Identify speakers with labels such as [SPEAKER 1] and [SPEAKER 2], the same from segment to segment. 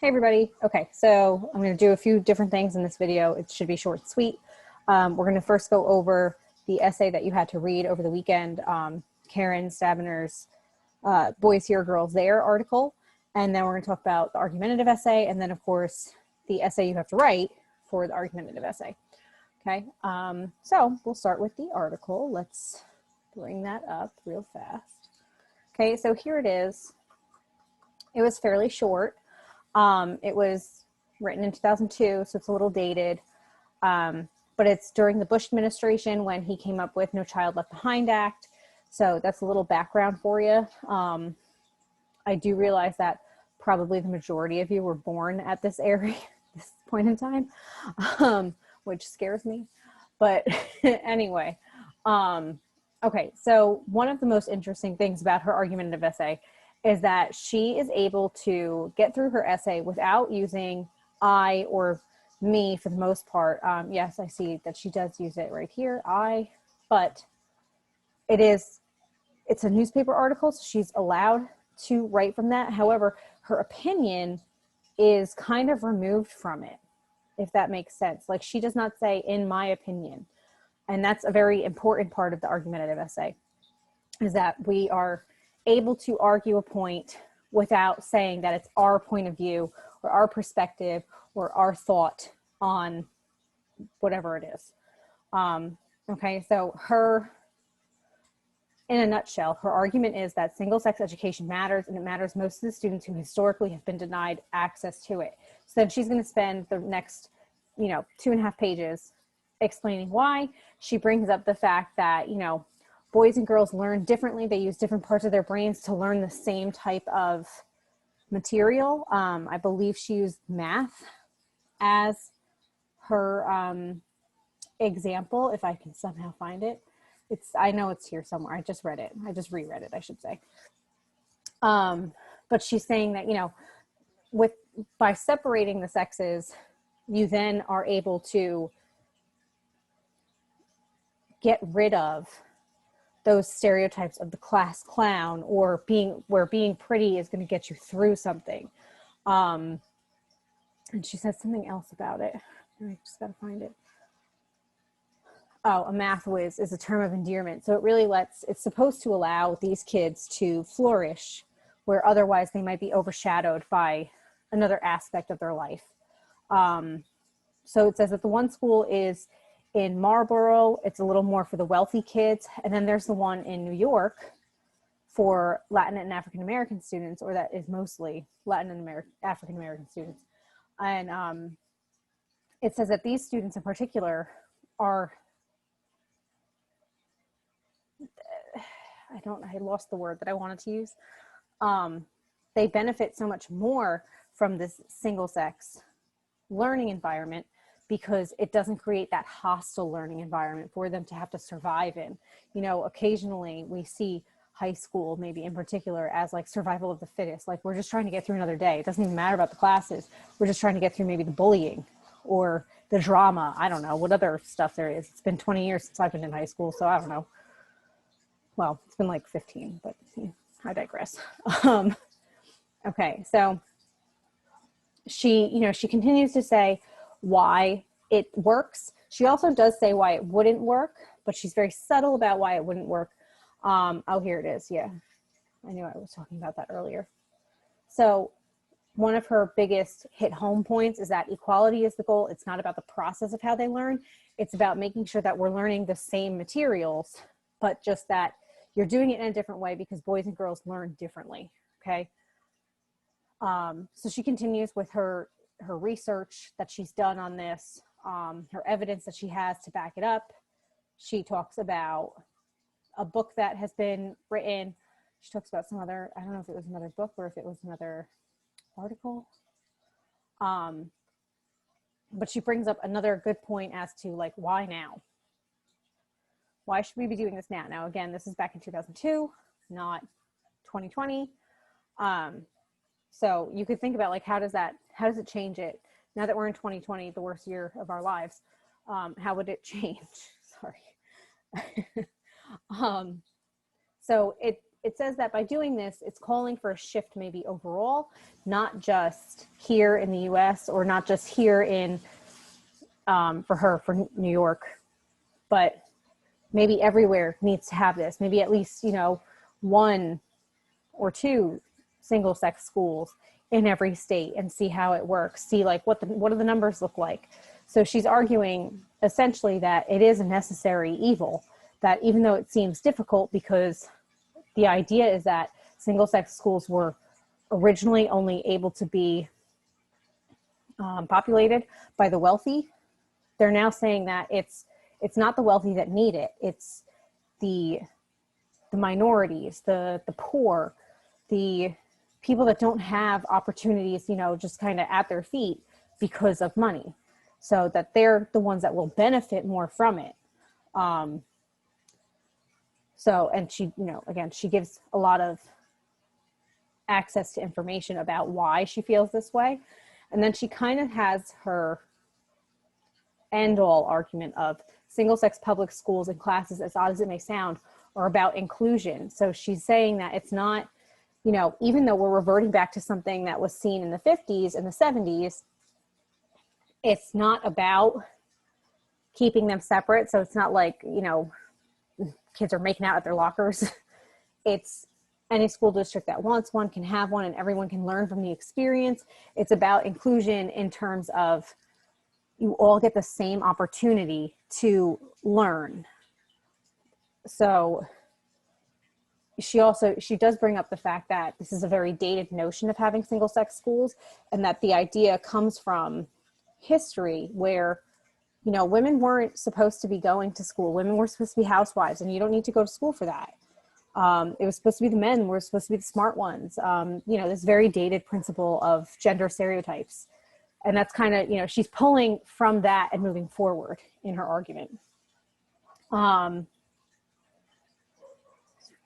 [SPEAKER 1] Hey everybody. Okay, so I'm going to do a few different things in this video. It should be short and sweet. We're going to first go over the essay that you had to read over the weekend, Karen Stabiner's Boys Here, Girls There article. And then we're going to talk about the argumentative essay, and then of course the essay you have to write for the argumentative essay. Okay, so we'll start with the article. Let's bring that up real fast. Okay, so here it is. It was fairly short. It was written in 2002, so it's a little dated, but it's during the Bush administration when he came up with No Child Left Behind Act. So that's a little background for you. I do realize that probably the majority of you were born at this area, this point in time, which scares me. But anyway, okay, so one of the most interesting things about her argumentative essay is that she is able to get through her essay without using I or me for the most part. Yes, I see that she does use it right here, I, but it's a newspaper article, so she's allowed to write from that. However, her opinion is kind of removed from it, if that makes sense. Like, she does not say, in my opinion. And that's a very important part of the argumentative essay, is that we are able to argue a point without saying that it's our point of view or our perspective or our thought on whatever it is. Okay, so in a nutshell, her argument is that single-sex education matters, and it matters most to the students who historically have been denied access to it. So then she's going to spend the next, 2.5 pages explaining why. She brings up the fact that, boys and girls learn differently. They use different parts of their brains to learn the same type of material. I believe she used math as her example, if I can somehow find it. I know it's here somewhere. I just read it. I just reread it, I should say. But she's saying that, by separating the sexes, you then are able to get rid of those stereotypes of the class clown, or where being pretty is going to get you through something. And she said something else about it. I just got to find it. Oh, a math whiz is a term of endearment. So it's supposed to allow these kids to flourish where otherwise they might be overshadowed by another aspect of their life. So it says that the one school is in Marlborough. It's a little more for the wealthy kids. And then there's the one in New York for Latin and African American students, or that is mostly Latin and African American students. And it says that these students in particular are, I lost the word that I wanted to use. They benefit so much more from this single sex learning environment because it doesn't create that hostile learning environment for them to have to survive in. Occasionally we see high school, maybe in particular, as like survival of the fittest. Like, we're just trying to get through another day. It doesn't even matter about the classes. We're just trying to get through maybe the bullying or the drama. I don't know what other stuff there is. It's been 20 years since I've been in high school, so I don't know. Well, it's been like 15, but I digress. Okay, so she continues to say why it works. She also does say why it wouldn't work, but she's very subtle about why it wouldn't work. Oh, here it is. Yeah, I knew I was talking about that earlier. So one of her biggest hit home points is that equality is the goal. It's not about the process of how they learn. It's about making sure that we're learning the same materials, but just that you're doing it in a different way because boys and girls learn differently. Okay. So she continues with her research that she's done on this, her evidence that she has to back it up. She talks about a book that has been written. She talks about some other, I don't know if it was another book or if it was another article. But she brings up another good point as to, like, why now? Why should we be doing this now? Now, again, this is back in 2002, not 2020. So you could think about, like, how does it change it now that we're in 2020, the worst year of our lives? How would it change? Sorry. So it says that by doing this, it's calling for a shift maybe overall, not just here in the US, or not just here in, for New York, but maybe everywhere needs to have this. Maybe at least, you know, 1 or 2 single sex schools in every state, and see how it works. See like what do the numbers look like? So she's arguing essentially that it is a necessary evil, that even though it seems difficult, because the idea is that single sex schools were originally only able to be populated by the wealthy. They're now saying that it's not the wealthy that need it. It's the minorities, the poor, the people that don't have opportunities, you know, just kind of at their feet because of money. So that they're the ones that will benefit more from it. So, and she, you know, again, she gives a lot of access to information about why she feels this way. And then she kind of has her end-all argument of single-sex public schools and classes, as odd as it may sound, are about inclusion. So she's saying that it's not, you know, even though we're reverting back to something that was seen in the 50s and the 70s, it's not about keeping them separate. So it's not like, you know, kids are making out at their lockers. It's any school district that wants one can have one, and everyone can learn from the experience. It's about inclusion in terms of you all get the same opportunity to learn. So she does bring up the fact that this is a very dated notion of having single sex schools, and that the idea comes from history where, you know, women weren't supposed to be going to school. Women were supposed to be housewives, and you don't need to go to school for that. It was supposed to be the men were supposed to be the smart ones. You know, this very dated principle of gender stereotypes. And that's kind of, you know, she's pulling from that and moving forward in her argument.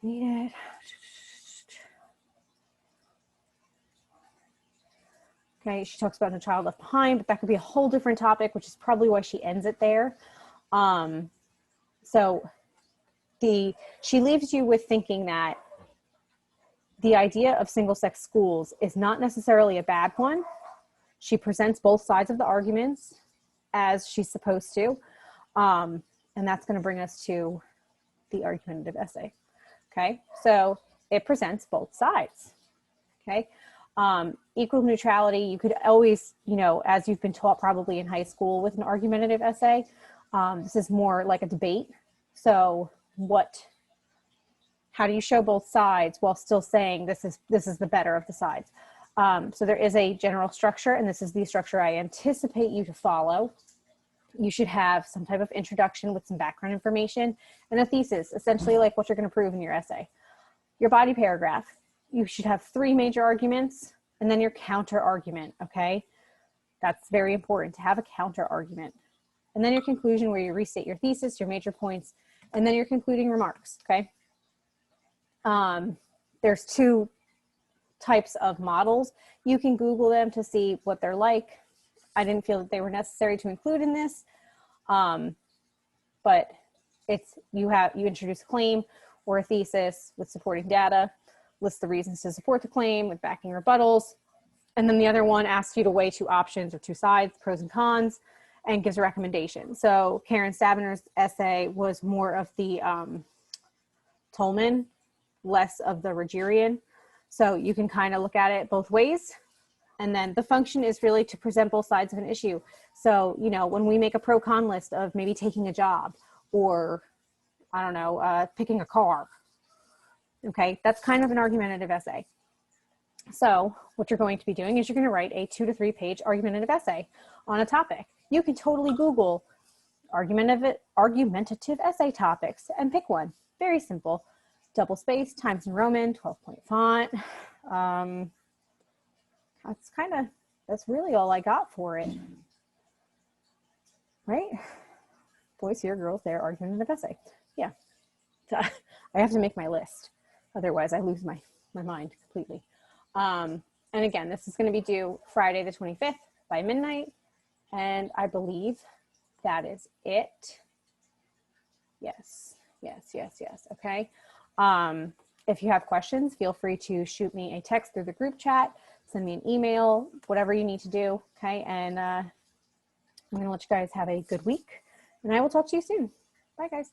[SPEAKER 1] Read it. Okay, she talks about No Child Left Behind, but that could be a whole different topic, which is probably why she ends it there. She leaves you with thinking that the idea of single-sex schools is not necessarily a bad one. She presents both sides of the arguments as she's supposed to. And that's going to bring us to the argumentative essay. Okay, so it presents both sides. Okay, equal neutrality, you could always, you know, as you've been taught probably in high school with an argumentative essay, this is more like a debate. So how do you show both sides while still saying this is the better of the sides? So there is a general structure, and this is the structure I anticipate you to follow. You should have some type of introduction with some background information and a thesis, essentially like what you're going to prove in your essay. Your body paragraph, you should have 3 major arguments and then your counter argument, okay? That's very important to have a counter argument. And then your conclusion, where you restate your thesis, your major points, and then your concluding remarks, okay? There's 2 types of models. You can Google them to see what they're like. I didn't feel that they were necessary to include in this, but you introduce a claim or a thesis with supporting data, list the reasons to support the claim with backing rebuttals, and then the other one asks you to weigh 2 options or 2 sides, pros and cons, and gives a recommendation. So Karen Stabiner's essay was more of the Tolman, less of the Rogerian. So you can kind of look at it both ways. And then the function is really to present both sides of an issue. So, you know, when we make a pro-con list of maybe taking a job or, I don't know, picking a car, okay, that's kind of an argumentative essay. So what you're going to be doing is you're going to write a 2 to 3 page argumentative essay on a topic. You can totally Google argumentative essay topics and pick one. Very simple. Double space, Times New Roman, 12-point font. That's really all I got for it. Right? Boys here, girls there, argumentative essay. Yeah. So I have to make my list. Otherwise I lose my mind completely. And again, this is going to be due Friday the 25th by midnight. And I believe that is it. Yes. Okay. If you have questions, feel free to shoot me a text through the group chat send me an email, whatever you need to do. Okay. And I'm going to let you guys have a good week, and I will talk to you soon. Bye, guys.